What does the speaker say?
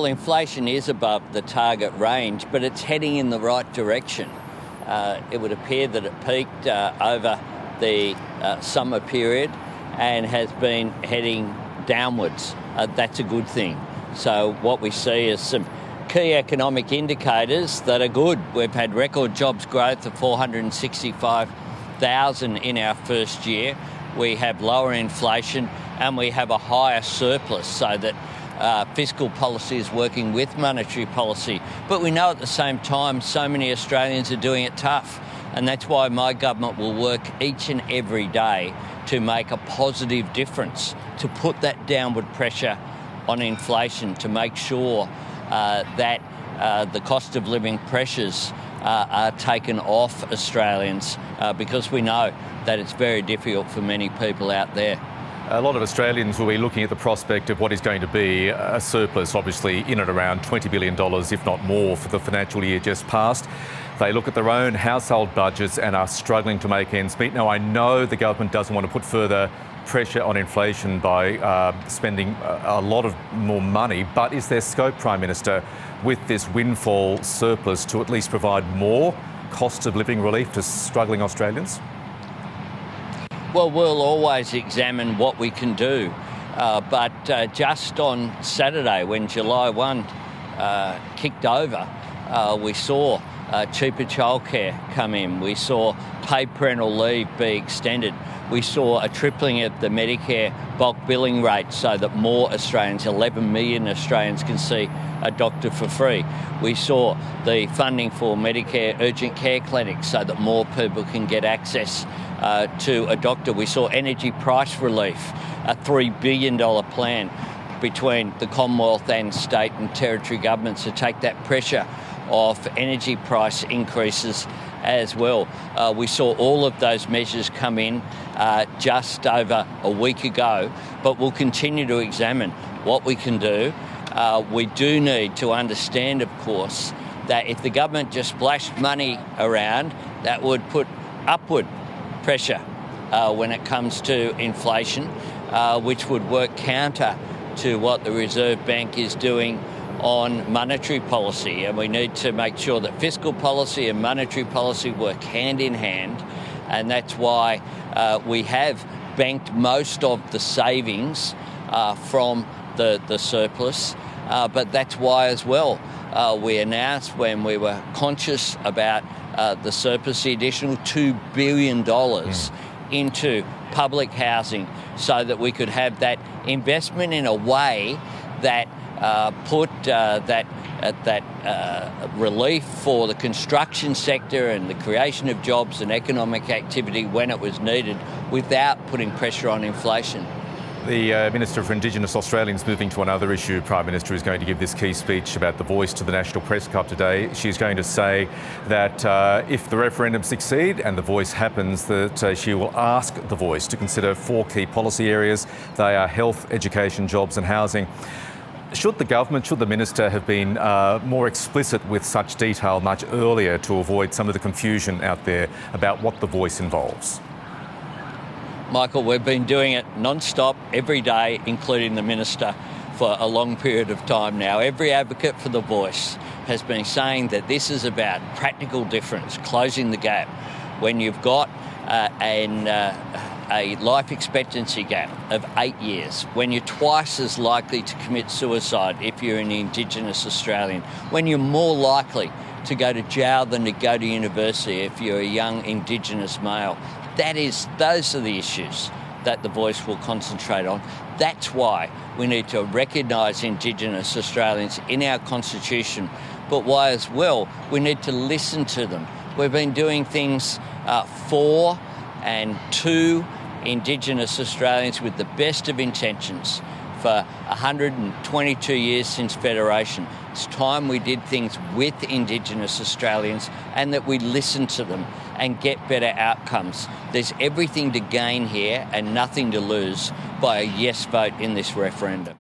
Well, inflation is above the target range, but it's heading in the right direction. It would appear that it peaked over the summer period and has been heading downwards. That's a good thing. So what we see is some key economic indicators that are good. We've had record jobs growth of 465,000 in our first year. We have lower inflation and we have a higher surplus, so that fiscal policy is working with monetary policy. But we know at the same time so many Australians are doing it tough, and that's why my government will work each and every day to make a positive difference, to put that downward pressure on inflation, to make sure that the cost of living pressures are taken off Australians, because we know that it's very difficult for many people out there. A lot of Australians will be looking at the prospect of what is going to be a surplus, obviously in and around $20 billion, if not more, for the financial year just past. They look at their own household budgets and are struggling to make ends meet. Now, I know the government doesn't want to put further pressure on inflation by spending a lot of more money, but is there scope, Prime Minister, with this windfall surplus to at least provide more cost of living relief to struggling Australians? Well, we'll always examine what we can do, but just on Saturday, when July 1 kicked over, we saw cheaper childcare come in. We saw paid parental leave be extended. We saw a tripling of the Medicare bulk billing rate so that more Australians, 11 million Australians, can see a doctor for free. We saw the funding for Medicare urgent care clinics so that more people can get access to a doctor. We saw energy price relief, a $3 billion plan between the Commonwealth and state and territory governments to take that pressure off energy price increases as well. We saw all of those measures come in just over a week ago, but we'll continue to examine what we can do. We do need to understand, of course, that if the government just splashed money around, that would put upward pressure when it comes to inflation, which would work counter to what the Reserve Bank is doing on monetary policy. And we need to make sure that fiscal policy and monetary policy work hand in hand, and that's why we have banked most of the savings from the surplus, but that's why as well we announced, when we were conscious about the surplus, the additional $2 billion into public housing so that we could have that investment in a way that put that relief for the construction sector and the creation of jobs and economic activity when it was needed without putting pressure on inflation. The Minister for Indigenous Australians, moving to another issue, Prime Minister, is going to give this key speech about the Voice to the National Press Club today. She's going to say that if the referendum succeeds and the Voice happens, that she will ask the Voice to consider 4 key policy areas. They are health, education, jobs and housing. Should the government, should the minister have been more explicit with such detail much earlier to avoid some of the confusion out there about what the Voice involves? Michael, we've been doing it non-stop every day, including the minister, for a long period of time now. Every advocate for the Voice has been saying that this is about practical difference, closing the gap. When you've got a life expectancy gap of 8 years, when you're twice as likely to commit suicide if you're an Indigenous Australian, when you're more likely to go to jail than to go to university if you're a young Indigenous male. Those are the issues that the Voice will concentrate on. That's why we need to recognise Indigenous Australians in our Constitution, but why as well we need to listen to them. We've been doing things for and to Indigenous Australians with the best of intentions for 122 years since Federation. It's time we did things with Indigenous Australians and that we listen to them and get better outcomes. There's everything to gain here and nothing to lose by a yes vote in this referendum.